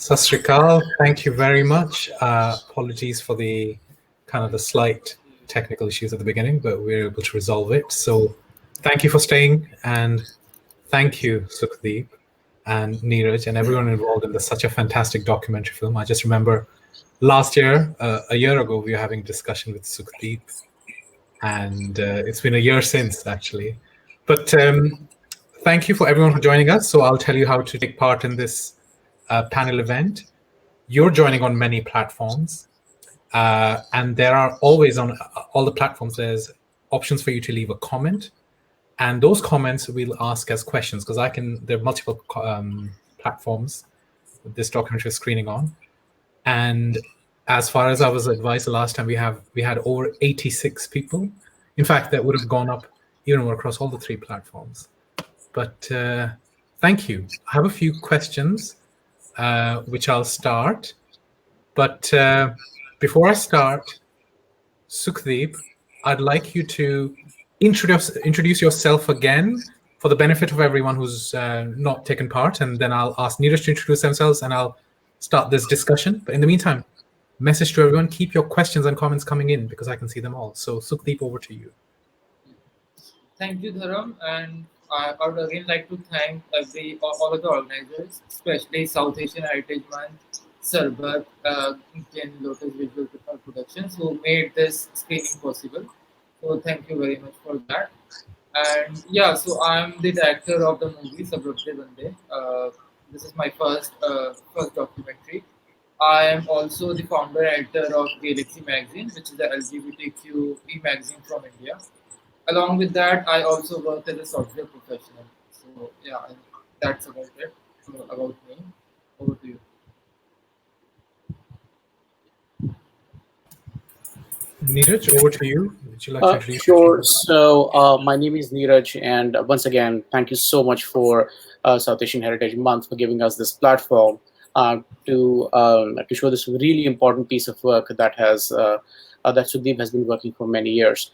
Sat Sri Akal, thank you very much. Apologies for the slight technical issues at the beginning, but we were able to resolve it. So thank you for staying, and thank you, Sukhdeep and Neeraj and everyone involved in such a fantastic documentary film. I just remember last year, a year ago, we were having a discussion with Sukhdeep, and it's been a year since, actually. But thank you for everyone for joining us. So I'll tell you how to take part in this panel event. You're joining on many platforms, and there are always on all the platforms, there's options for you to leave a comment. And those comments we'll ask as questions, because there are multiple platforms this documentary is screening on. And as far as I was advised the last time, we had over 86 people. In fact, that would have gone up even more across all the three platforms. But thank you. I have a few questions, which I'll start. But before I start, Sukhdeep, I'd like you to introduce yourself again for the benefit of everyone who's not taken part, and then I'll ask Neeraj to introduce themselves, and I'll start this discussion. But in the meantime, message to everyone, keep your questions and comments coming in because I can see them all. So Sukhdeep, over to you. Thank you, Dharam, and I would again like to thank all of the organizers, especially South Asian Heritage Month, Sarbat, and Lotus Visual Productions, who made this screening possible. So thank you very much for that. And yeah, so I'm the director of the movie Sarbat Bande. This is my first documentary. I am also the founder and editor of Gaylaxy magazine, which is the LGBTQ magazine from India. Along with that, I also work as a software professional. So yeah, that's about it. About me. Over to you. Neeraj, over to you. Would you like to introduce Sure. So my name is Neeraj, and once again, thank you so much for South Asian Heritage Month for giving us this platform to show this really important piece of work that Sukhdeep has been working for many years.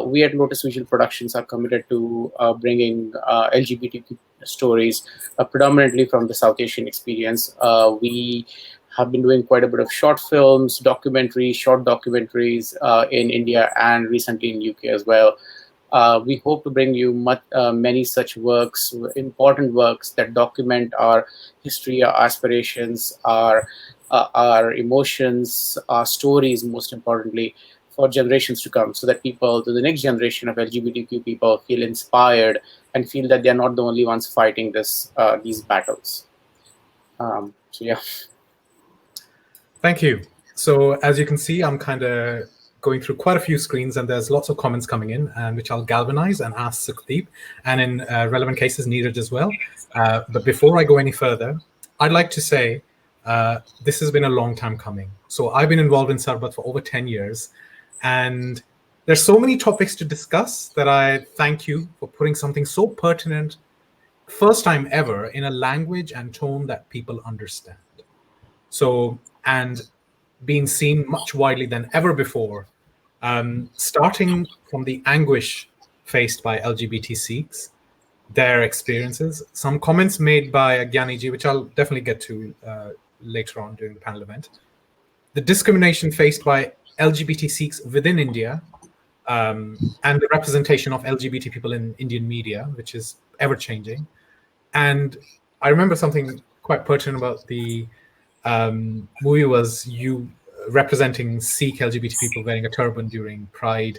We at Lotus Visual Productions are committed to bringing LGBTQ stories predominantly from the South Asian experience. We have been doing quite a bit of short films, short documentaries in India and recently in UK as well. We hope to bring you many such works, important works that document our history, our aspirations, our emotions, our stories, most importantly, for generations to come, so that the next generation of LGBTQ people feel inspired and feel that they're not the only ones fighting these battles. So yeah. Thank you. So as you can see, I'm kind of going through quite a few screens, and there's lots of comments coming in, which I'll galvanize and ask Sukhdeep, and in relevant cases, Neeraj as well. But before I go any further, I'd like to say this has been a long time coming. So I've been involved in Sarbat for over 10 years, and there's so many topics to discuss that I thank you for putting something so pertinent, first time ever, in a language and tone that people understand. So, and being seen much widely than ever before, starting from the anguish faced by LGBT Sikhs, their experiences, some comments made by Gyaniji, which I'll definitely get to later on during the panel event, the discrimination faced by LGBT Sikhs within India, and the representation of LGBT people in Indian media, which is ever changing. And I remember something quite pertinent about the movie was you representing Sikh LGBT people wearing a turban during Pride,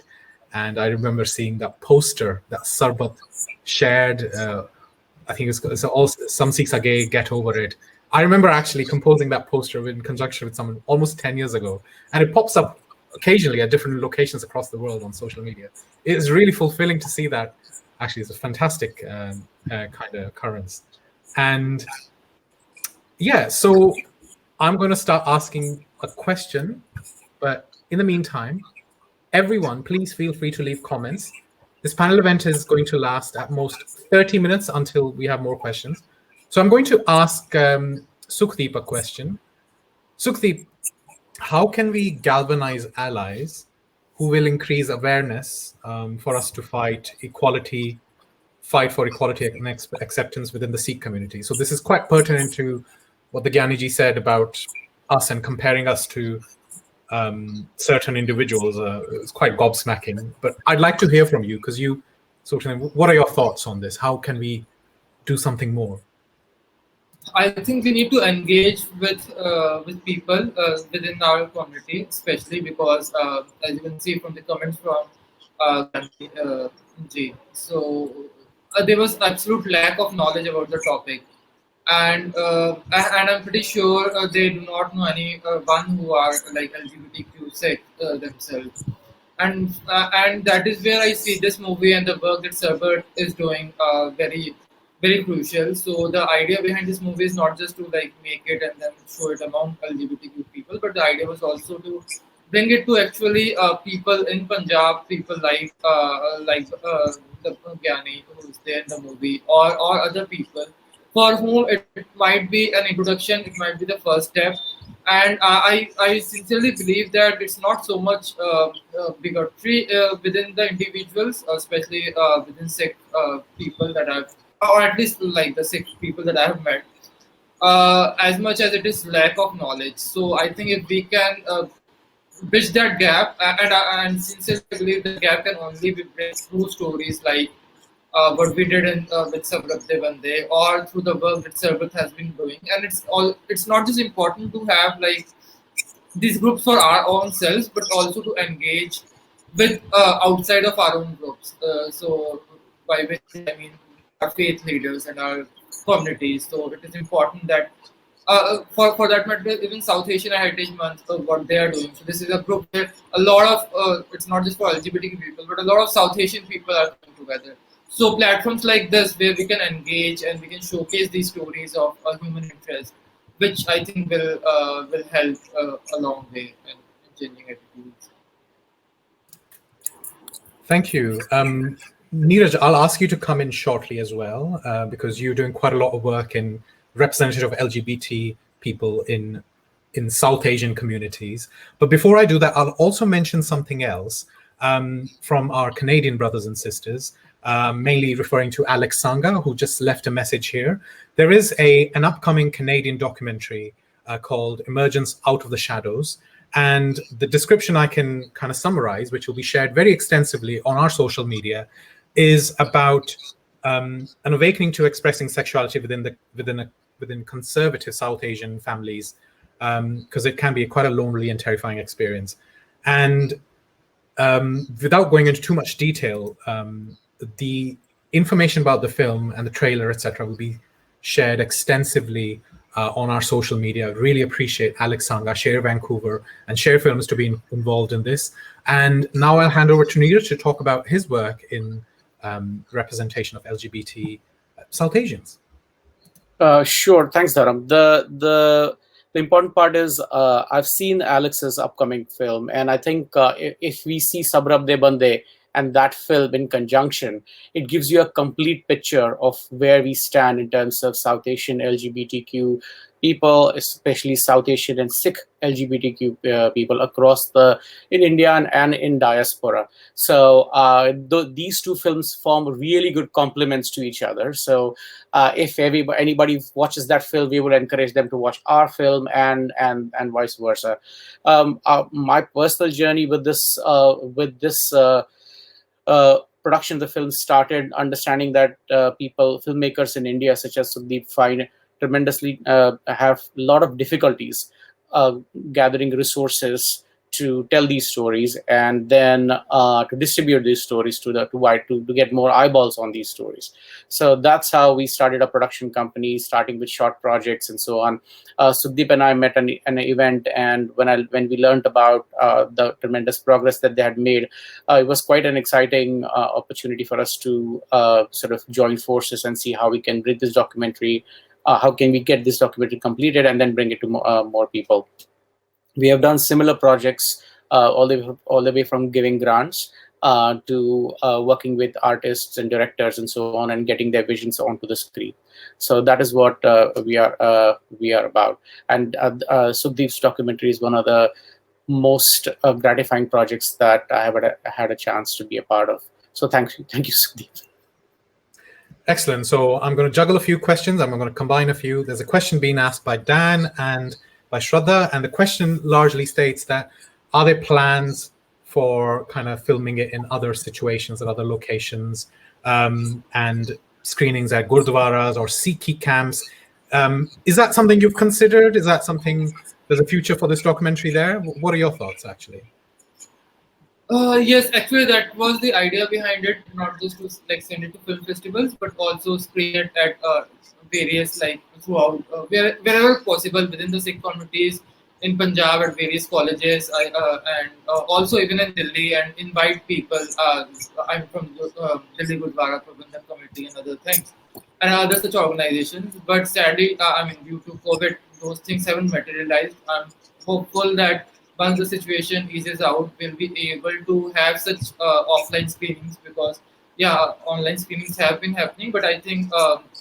and I remember seeing that poster that Sarbat shared. I think it's all "Some Sikhs are gay, get over it." I remember actually composing that poster in conjunction with someone almost 10 years ago, and it pops up occasionally at different locations across the world on social media. It is really fulfilling to see that. Actually, it's a fantastic kind of occurrence. And yeah, so I'm going to start asking a question, but in the meantime, everyone, please feel free to leave comments. This panel event is going to last at most 30 minutes until we have more questions. So I'm going to ask Sukhdeep a question. Sukhdeep, how can we galvanize allies who will increase awareness for us to fight for equality and acceptance within the Sikh community? So this is quite pertinent to what the Gyaniji said about us and comparing us to certain individuals is quite gobsmacking. But I'd like to hear from you, because you sort of, what are your thoughts on this? How can we do something more? I think we need to engage with people within our community, especially because, as you can see from the comments from Gandhi, Ji, so there was absolute lack of knowledge about the topic, and I'm pretty sure they do not know any one who are like LGBTQ sect themselves, and that is where I see this movie and the work that Sarbat is doing very crucial. So the idea behind this movie is not just to like make it and then show it among LGBTQ people, but the idea was also to bring it to actually people in Punjab, people like the Gyani who is there in the movie, or other people for whom it might be an introduction, it might be the first step. And I sincerely believe that it's not so much bigotry within the individuals, especially within Sikh people that I've, or at least like the Sikh people that I have met, as much as it is lack of knowledge. So I think if we can bridge that gap, and sincerely believe the gap can only be bridged through stories like what we did with Sarbat Bande, or through the work that Sarbat has been doing. And it's not just important to have like these groups for our own selves, but also to engage with outside of our own groups. So by which I mean our faith leaders and our communities. So it is important that for that matter, even South Asian Heritage Month, what they are doing. So this is a group where a lot of it's not just for LGBTQ people, but a lot of South Asian people are coming together. So platforms like this, where we can engage and we can showcase these stories of human interest, which I think will help a long way in changing attitudes. Thank you. Neeraj, I'll ask you to come in shortly as well, because you're doing quite a lot of work in representation of LGBT people in South Asian communities. But before I do that, I'll also mention something else from our Canadian brothers and sisters, mainly referring to Alex Sanga, who just left a message here. There is an upcoming Canadian documentary called Emergence Out of the Shadows. And the description I can kind of summarize, which will be shared very extensively on our social media, is about an awakening to expressing sexuality within conservative South Asian families, because it can be quite a lonely and terrifying experience. And without going into too much detail, the information about the film and the trailer, etc., will be shared extensively on our social media. Really appreciate Alex Sanga, Share Vancouver, and Share Films to be involved in this. And now I'll hand over to Neeraj to talk about his work in representation of LGBT South Asians. Sure, thanks, Dharam. The important part is I've seen Alex's upcoming film, and I think if we see Sarbat Bande and that film in conjunction, it gives you a complete picture of where we stand in terms of South Asian LGBTQ people, especially South Asian and Sikh LGBTQ people in India and in diaspora. So these two films form really good complements to each other. So if anybody watches that film, we would encourage them to watch our film and vice versa. My personal journey with this production of the film started understanding that filmmakers in India, such as Sudeep, have a lot of difficulties gathering resources to tell these stories, and then to distribute these stories to get more eyeballs on these stories. So that's how we started a production company, starting with short projects and so on. Sudeep and I met an event, and when we learned about the tremendous progress that they had made, it was quite an exciting opportunity for us to sort of join forces and see how we can bring this documentary. How can we get this documentary completed and then bring it to more people? We have done similar projects all the way from giving grants to working with artists and directors and so on, and getting their visions onto the screen. So that is what we are about. And Sudeep's documentary is one of the most gratifying projects that I have had a chance to be a part of. So thank you, Sudeep. Excellent. So I'm going to juggle a few questions. I'm going to combine a few. There's a question being asked by Dan and by Shraddha, and the question largely states that are there plans for kind of filming it in other situations at other locations, and screenings at gurdwaras or Sikhi camps? Is that something you've considered? Is that something, there's a future for this documentary there? What are your thoughts, actually? Yes, actually, that was the idea behind it. Not just to like send it to film festivals, but also screen it at various like throughout wherever possible within the Sikh communities in Punjab at various colleges, and also even in Delhi, and invite people. I'm from Delhi Gurdwara Prabandhan Committee and other things, and other such organizations. But sadly, I mean, due to COVID, those things haven't materialized. I'm hopeful that once the situation eases out, we'll be able to have such offline screenings, because yeah, online screenings have been happening, but I think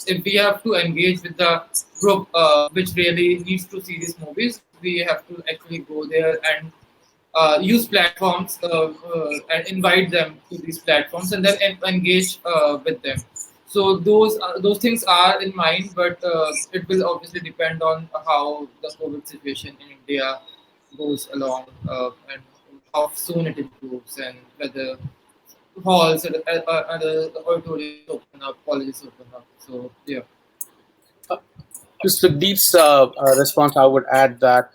if we have to engage with the group which really needs to see these movies, we have to actually go there and use platforms and invite them to these platforms, and then engage with them. So those things are in mind, but it will obviously depend on how the COVID situation in India goes along, and how soon it improves, and whether halls and the auditoriums open up, colleges open up. So yeah. To Sudeep's response, I would add that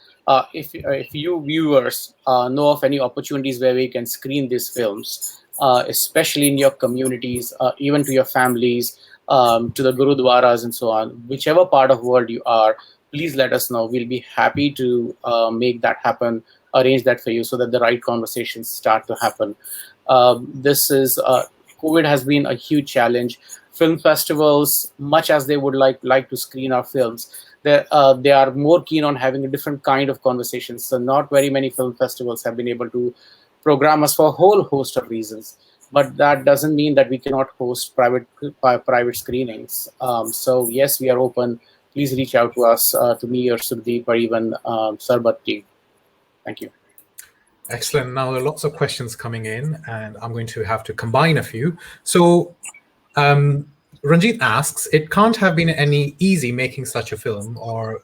if you viewers know of any opportunities where we can screen these films, especially in your communities, even to your families, to the gurudwaras and so on, whichever part of world you are, please let us know. We'll be happy to make that happen, arrange that for you, so that the right conversations start to happen. This is COVID has been a huge challenge. Film festivals, much as they would like to screen our films, they are more keen on having a different kind of conversations. So not very many film festivals have been able to program us for a whole host of reasons. But that doesn't mean that we cannot host private screenings. So yes, we are open. Please reach out to us, to me or Sudeep or even Sarbat team. Thank you. Excellent. Now there are lots of questions coming in, and I'm going to have to combine a few. So Ranjit asks, it can't have been any easy making such a film, or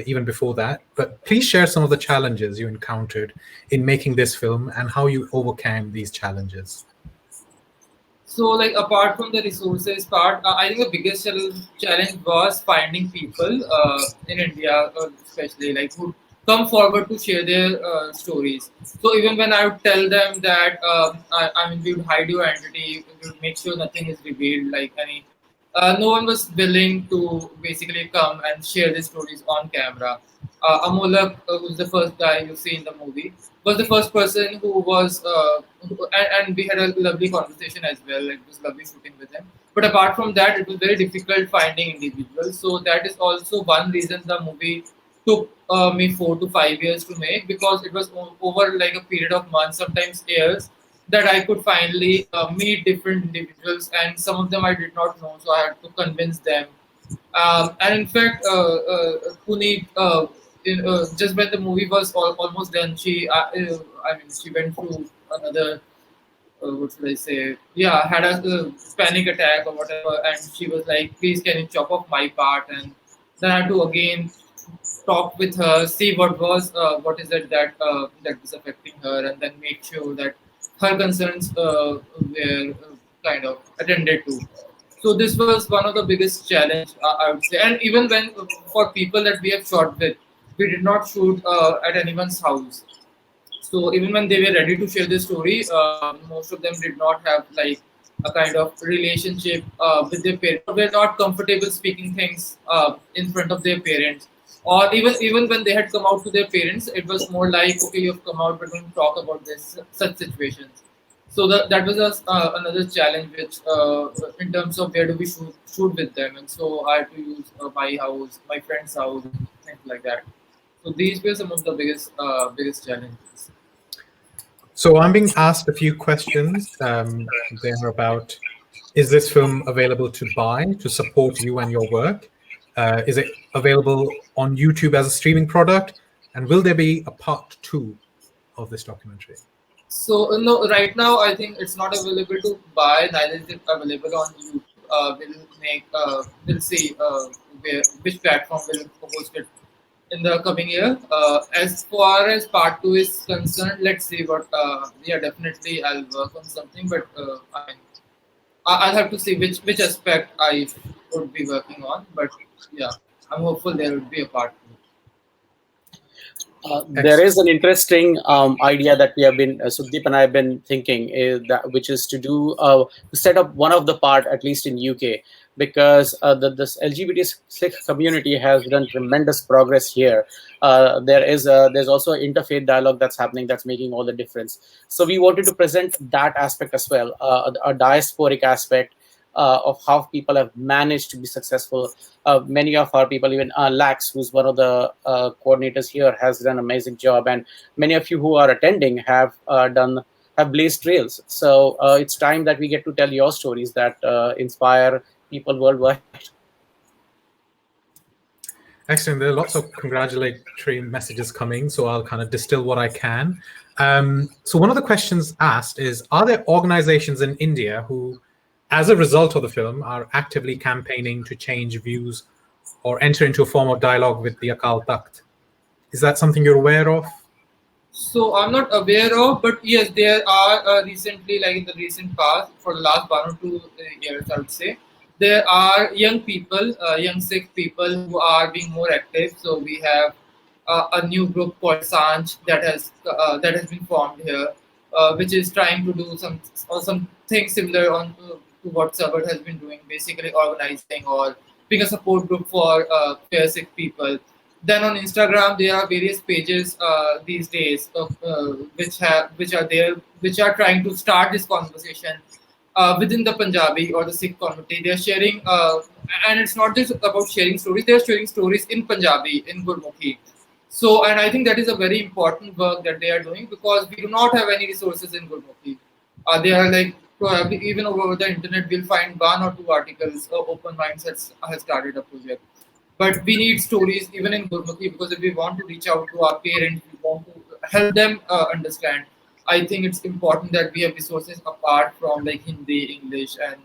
even before that, but please share some of the challenges you encountered in making this film and how you overcame these challenges. So, like apart from the resources part, I think the biggest challenge was finding people in India, especially like who come forward to share their stories. So even when I would tell them that, I mean, we would hide your identity, we would make sure nothing is revealed, like any, no one was willing to basically come and share their stories on camera. Amolak, who's the first guy you see in the movie, was the first person who was, and we had a lovely conversation as well. It was lovely shooting with him. But apart from that, it was very difficult finding individuals. So that is also one reason the movie took me 4 to 5 years to make, because it was over like a period of months, sometimes years, that I could finally meet different individuals, and some of them I did not know, so I had to convince them. And in fact, Puneet, just when the movie was almost done, I mean, she went through another, what should I say? Yeah, had a panic attack or whatever, and she was like, "Please, can you chop off my part?" And then I had to again talk with her, see what is it that was affecting her, and then make sure that her concerns were kind of attended to. So this was one of the biggest challenge, I would say. And even when for people that we have shot with, we did not shoot at anyone's house. So even when they were ready to share their story, most of them did not have like a kind of relationship with their parents. Or were not comfortable speaking things in front of their parents. Or even when they had come out to their parents, it was more like, okay, you've come out, we're going to talk about this such situations. So that was another challenge, which in terms of where do we shoot with them, and so I had to use my house, my friend's house, and things like that. So these were some of the biggest challenges. So I'm being asked a few questions. They're about, is this film available to buy to support you and your work? Is it available on YouTube as a streaming product? And will there be a part 2 of this documentary? So no, right now I think it's not available to buy. Neither is it available on YouTube. we'll see which platform will host it in the coming year. As far as part two is concerned, let's see what. Yeah, definitely I'll work on something, but I mean, I'll have to see which aspect I would be working on. But yeah, I'm hopeful there would be a part two. There is an interesting idea that we have been, Sudeep and I have been thinking, which is to do to set up one of the part, at least in UK, because this LGBT community has done tremendous progress here. There's also an interfaith dialogue that's happening that's making all the difference. So we wanted to present that aspect as well, a diasporic aspect of how people have managed to be successful. Many of our people, even Lax, who's one of the coordinators here, has done an amazing job, and many of you who are attending have blazed trails. So it's time that we get to tell your stories that inspire people worldwide. Excellent. There are lots of congratulatory messages coming, so I'll kind of distill what I can. So one of the questions asked is, are there organizations in India who, as a result of the film, are actively campaigning to change views or enter into a form of dialogue with the Akal Takht? Is that something you're aware of? So I'm not aware of, but yes, there are recently, like in the recent past, for the last 1 or 2 years, I would say, there are young people, young Sikh people who are being more active. So we have a new group called Sanj that has been formed here, which is trying to do something similar to what Sarbat has been doing, basically organizing or being a support group for queer Sikh people. Then on Instagram, there are various pages these days which are trying to start this conversation within the Punjabi or the Sikh community. They are sharing, and it's not just about sharing stories. They are sharing stories in Punjabi, in Gurmukhi. So, and I think that is a very important work that they are doing, because we do not have any resources in Gurmukhi. They are like, probably even over the internet, we'll find 1 or 2 articles. Open Minds has started a project. But we need stories even in Gurmukhi, because if we want to reach out to our parents, we want to help them understand. I think it's important that we have resources apart from like Hindi, English, and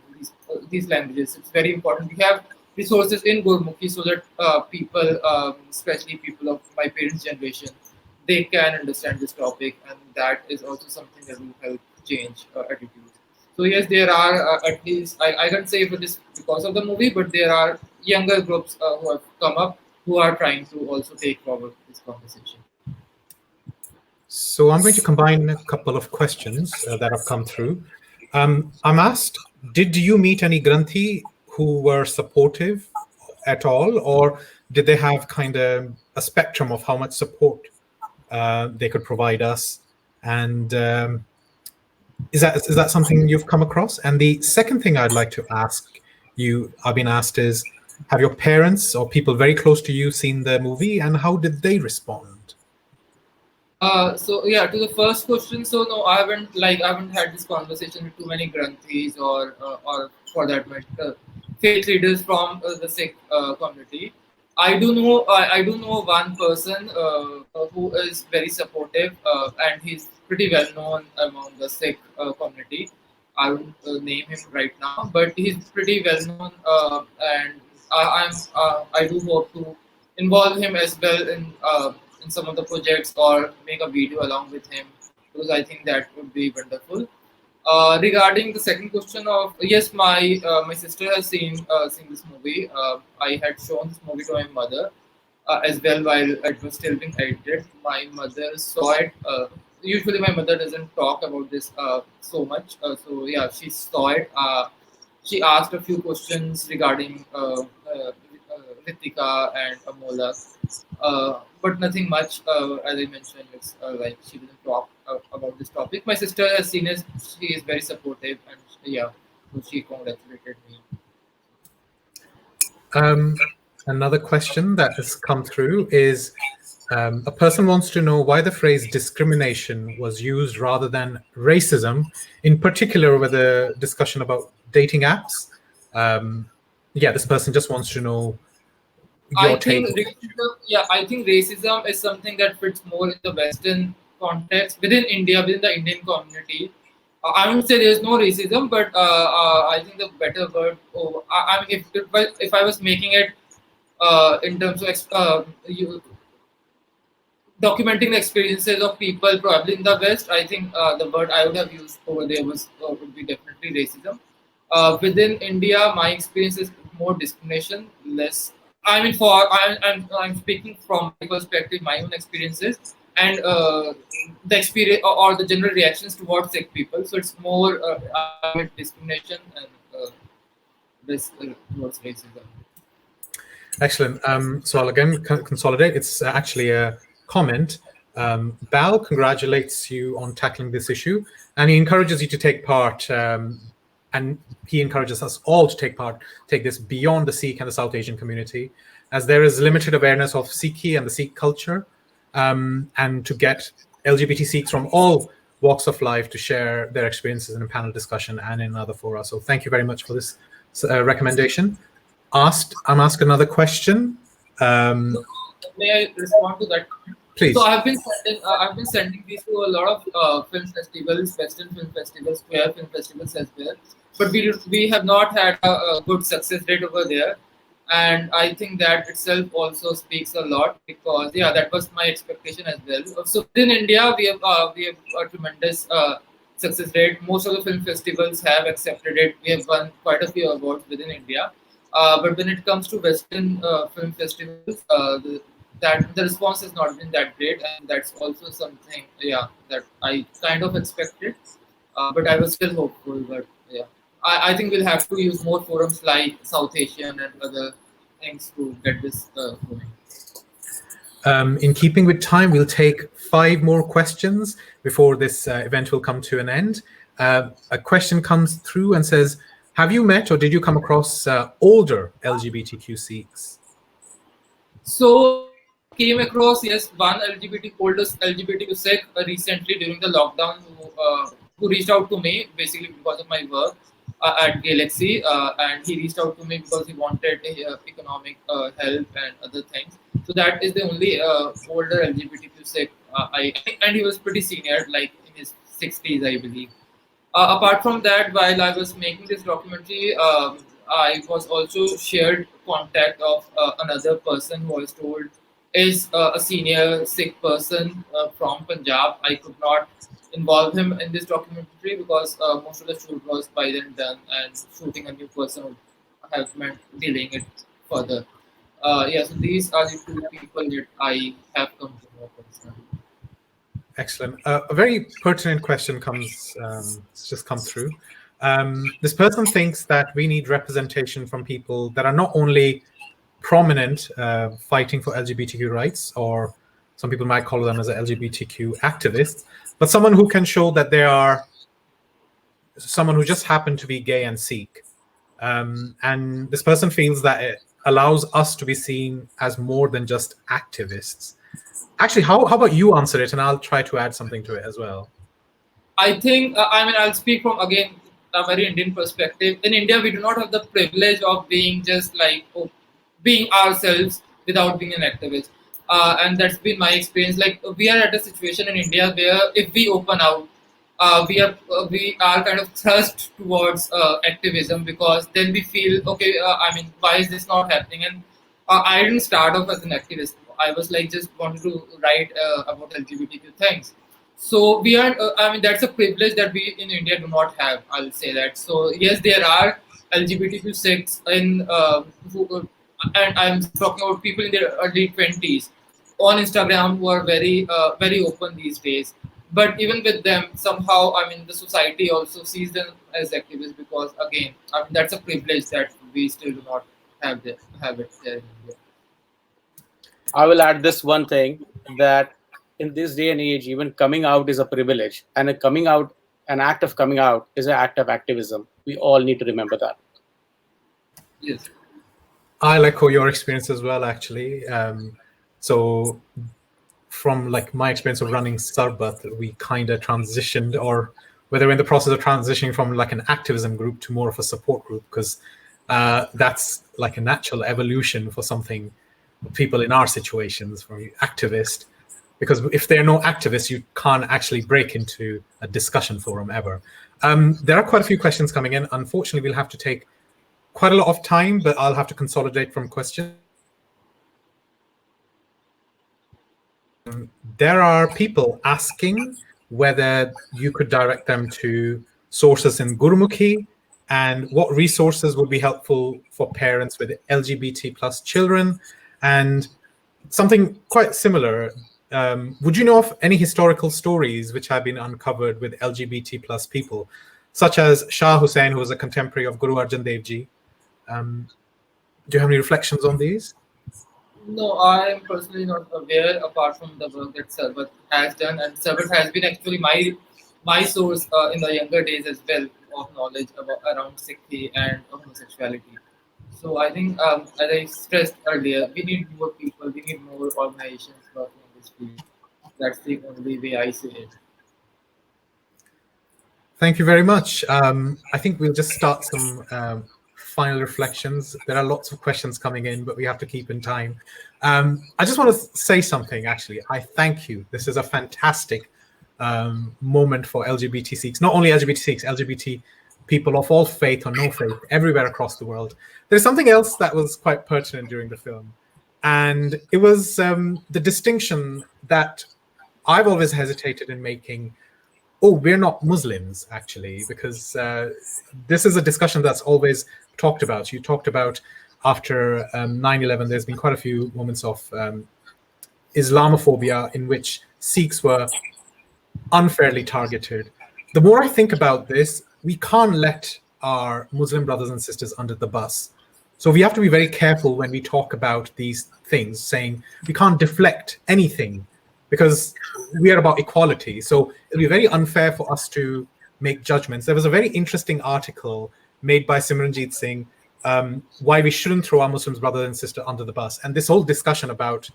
these languages. It's very important we have resources in Gurmukhi, so that people, especially people of my parents' generation, they can understand this topic, and that is also something that will help change attitudes. So yes, there are at least I can't say for this because of the movie, but there are younger groups who have come up who are trying to also take forward this conversation. So I'm going to combine a couple of questions that have come through. I'm asked, did you meet any Granthi who were supportive at all, or did they have kind of a spectrum of how much support they could provide us? And is that something you've come across? And the second thing I'd like to ask you, I've been asked, is, have your parents or people very close to you seen the movie, and how did they respond? So yeah, to the first question. So no, I haven't had this conversation with too many Granthis or for that matter, faith leaders from the Sikh community. I do know one person who is very supportive, and he's pretty well known among the Sikh community. I won't name him right now, but he's pretty well known, and I do hope to involve him as well in some of the projects, or make a video along with him, because I think that would be wonderful. Regarding the second question of, yes, my sister has seen this movie. I had shown this movie to my mother as well while it was still being edited. My mother saw it. Usually, my mother doesn't talk about this so much. So yeah, she saw it. She asked a few questions regarding Ritika and Amola, but nothing much. As I mentioned, it's like she didn't talk about this topic. My sister has seen it. She is very supportive, and yeah, so she congratulated me. Another question that has come through is, a person wants to know why the phrase discrimination was used rather than racism, in particular with a discussion about dating apps. Yeah, this person just wants to know your take. I think racism is something that fits more in the Western context within India, within the Indian community. I would say there's no racism, but I think the better word. I mean, if I was making it in terms of documenting the experiences of people probably in the West, I think the word I would have used over there would be definitely racism. Within India, my experience is more discrimination, less. I mean, I'm speaking from my perspective, my own experiences, and the experience or the general reactions towards Sikh people. So it's more with discrimination and this towards racism. Excellent. So I'll again consolidate. It's actually a comment. Bal congratulates you on tackling this issue, and he encourages you to take part. And he encourages us all to take this beyond the Sikh and the South Asian community, as there is limited awareness of Sikhi and the Sikh culture, and to get LGBT Sikhs from all walks of life to share their experiences in a panel discussion and in other fora. So thank you very much for this recommendation. I'm asked another question. May I respond to that? Please. So I've been sending these to a lot of film festivals, Western film festivals, queer film festivals as well. But we have not had a good success rate over there, and I think that itself also speaks a lot, because that was my expectation as well. So in India, we have a tremendous success rate. Most of the film festivals have accepted it. We have won quite a few awards within India. But when it comes to Western film festivals, the response has not been that great, and that's also something that I kind of expected. But I was still hopeful. But I think we'll have to use more forums like South Asian and other things to get this going. In keeping with time, we'll take 5 more questions before this event will come to an end. A question comes through and says, have you met or did you come across older LGBTQ Sikhs? So came across one oldest LGBTQ Sikh recently during the lockdown who reached out to me basically because of my work at Gaylaxy, and he reached out to me because he wanted economic help and other things. So that is the only older LGBTQ Sikh and he was pretty senior, like in his 60s, I believe. Apart from that, while I was making this documentary, I was also shared contact of another person who I was told is a senior Sikh person from Punjab. I could not involve him in this documentary because most of the shoot was by then done, and shooting a new person would have meant delaying it further. So these are the 2 people that I have come to know personally. Excellent. A very pertinent question just come through. This person thinks that we need representation from people that are not only prominent fighting for LGBTQ rights, or some people might call them as LGBTQ activists, but someone who can show that they are someone who just happened to be gay and Sikh. And this person feels that it allows us to be seen as more than just activists. Actually, how about you answer it, and I'll try to add something to it as well. I think, I'll speak from, again, a very Indian perspective. In India, we do not have the privilege of being just being ourselves without being an activist. And that's been my experience. Like, we are at a situation in India where if we open out, we are kind of thrust towards activism, because then we feel, okay, why is this not happening? And I didn't start off as an activist. I was just wanted to write about LGBTQ things. So we are, that's a privilege that we in India do not have. I'll say that. So yes, there are LGBTQ Sikhs and I'm talking about people in their early 20s on Instagram who are very, very open these days. But even with them, somehow, the society also sees them as activists, because again, that's a privilege that we still do not have it there in India. I will add this one thing, that in this day and age, even coming out is a privilege, and an act of coming out is an act of activism. We all need to remember that. Yes. I'll echo your experience as well, actually. So from my experience of running Sarbat, we kind of transitioned, or whether we're in the process of transitioning from an activism group to more of a support group, because that's a natural evolution for people in our situations, from activist, because if there are no activists, you can't actually break into a discussion forum ever. There are quite a few questions coming in. Unfortunately, we'll have to take quite a lot of time, but I'll have to consolidate from questions. There are people asking whether you could direct them to sources in Gurumukhi and what resources would be helpful for parents with LGBT plus children, and something quite similar. Would you know of any historical stories which have been uncovered with LGBT plus people, such as Shah Hussain, who was a contemporary of Guru Arjan Dev Ji? Do you have any reflections on these? No, I am personally not aware apart from the work that Sarbat has done, and Sarbat has been actually my source in the younger days as well of knowledge about around Sikhi and homosexuality. So I think, as I stressed earlier, we need more people, we need more organizations working in this field. That's the only way I see it. Thank you very much. I think we'll just start some final reflections. There are lots of questions coming in, but we have to keep in time. I just want to say something, actually. I thank you. This is a fantastic moment for LGBT Sikhs, not only LGBT Sikhs, LGBT people of all faith or no faith, everywhere across the world. There's something else that was quite pertinent during the film. And it was the distinction that I've always hesitated in making. Oh, we're not Muslims, actually, because this is a discussion that's always talked about. You talked about after 9/11, there's been quite a few moments of Islamophobia in which Sikhs were unfairly targeted. The more I think about this, we can't let our Muslim brothers and sisters under the bus. So we have to be very careful when we talk about these things, saying we can't deflect anything because we are about equality. So it'll be very unfair for us to make judgments. There was a very interesting article made by Simranjeet Singh, why we shouldn't throw our Muslims brother and sister under the bus. And this whole discussion about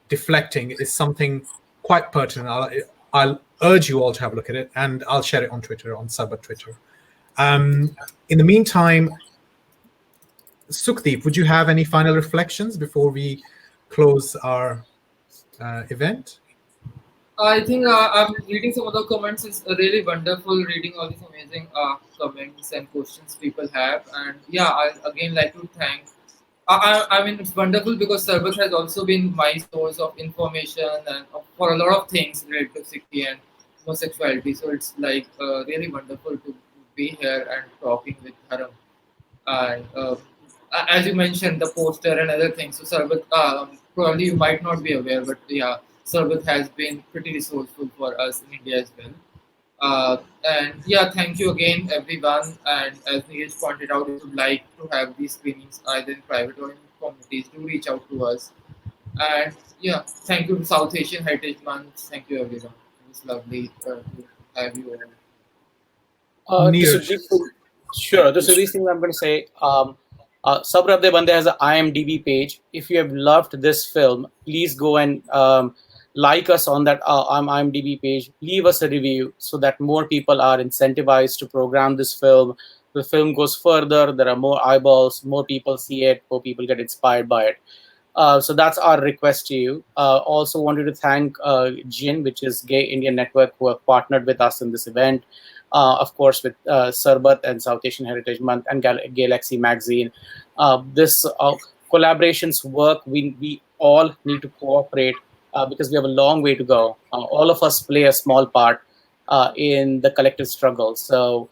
deflecting is something quite pertinent. I'll urge you all to have a look at it, and I'll share it on Twitter, on Sarbat Twitter. In the meantime, Sukhdeep, would you have any final reflections before we close our event? I think I'm reading some of the comments. It's really wonderful reading all these amazing comments and questions people have. And yeah, I again like to thank. I mean, it's wonderful because Sarbat has also been my source of information and for a lot of things related to Sikhi and homosexuality. So it's like really wonderful to be here and talking with Dharam. And as you mentioned, the poster and other things. So Sarbat, probably you might not be aware, but yeah, Sarbat has been pretty resourceful for us in India as well. And yeah, thank you again, everyone. And as Neeraj pointed out, if you would like to have these screenings either in private or in communities, do reach out to us. And yeah, thank you to South Asian Heritage Month. Thank you, everyone. It was lovely to have you all. Sure. This is the thing I'm going to say. Sarbat Bande has an IMDb page. If you have loved this film, please go and like us on that IMDb page. Leave us a review so that more people are incentivized to program this film. The film goes further. There are more eyeballs. More people see it. More people get inspired by it. So that's our request to you. Also wanted to thank GIN, which is Gay Indian Network, who have partnered with us in this event. Of course, with Sarbat and South Asian Heritage Month and Gaylaxy magazine. This collaborations work. We all need to cooperate because we have a long way to go. All of us play a small part in the collective struggle. So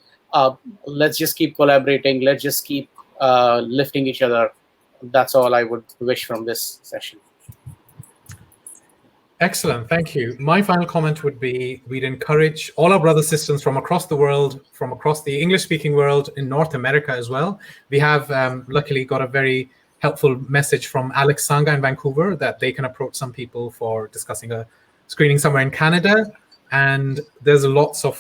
let's just keep collaborating. Let's just keep lifting each other. That's all I would wish from this session. Excellent, thank you. My final comment would be we'd encourage all our brothers and sisters from across the world, from across the English-speaking world, in North America as well. We have luckily got a very helpful message from Alex Sanga in Vancouver that they can approach some people for discussing a screening somewhere in Canada. And there's lots of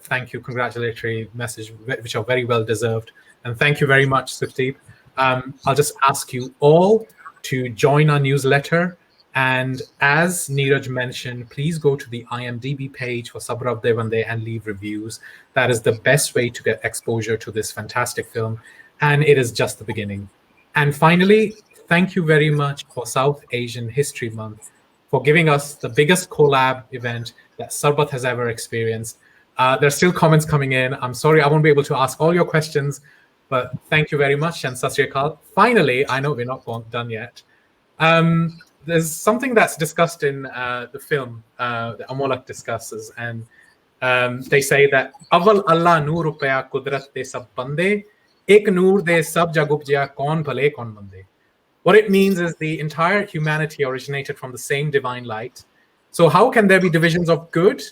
thank you, congratulatory message, which are very well deserved. And thank you very much, Sukhdeep. I'll just ask you all to join our newsletter. And as Neeraj mentioned, please go to the IMDb page for Sarbat Bande and leave reviews. That is the best way to get exposure to this fantastic film. And it is just the beginning. And finally, thank you very much for South Asian History Month for giving us the biggest collab event that Sarbat has ever experienced. There's still comments coming in. I'm sorry I won't be able to ask all your questions, but thank you very much and Sat Sri Akal. Finally, I know we're not done yet. There's something that's discussed in the film that Amolak discusses, and they say that Aval Allah noor upaya kudrat de sab bande, ek noor de sab jag upjaya kaun bhale kaun mande. What it means is the entire humanity originated from the same divine light. So how can there be divisions of good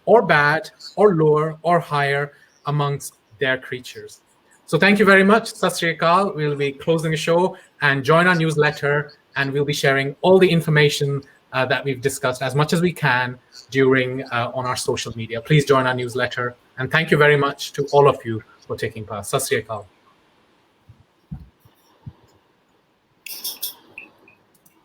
or bad or lower or higher amongst their creatures? So thank you very much, Sat Sri Akal. We'll be closing the show, and join our newsletter, and we'll be sharing all the information that we've discussed as much as we can during on our social media. Please join our newsletter, and thank you very much to all of you for taking part. Sat Sri Akal.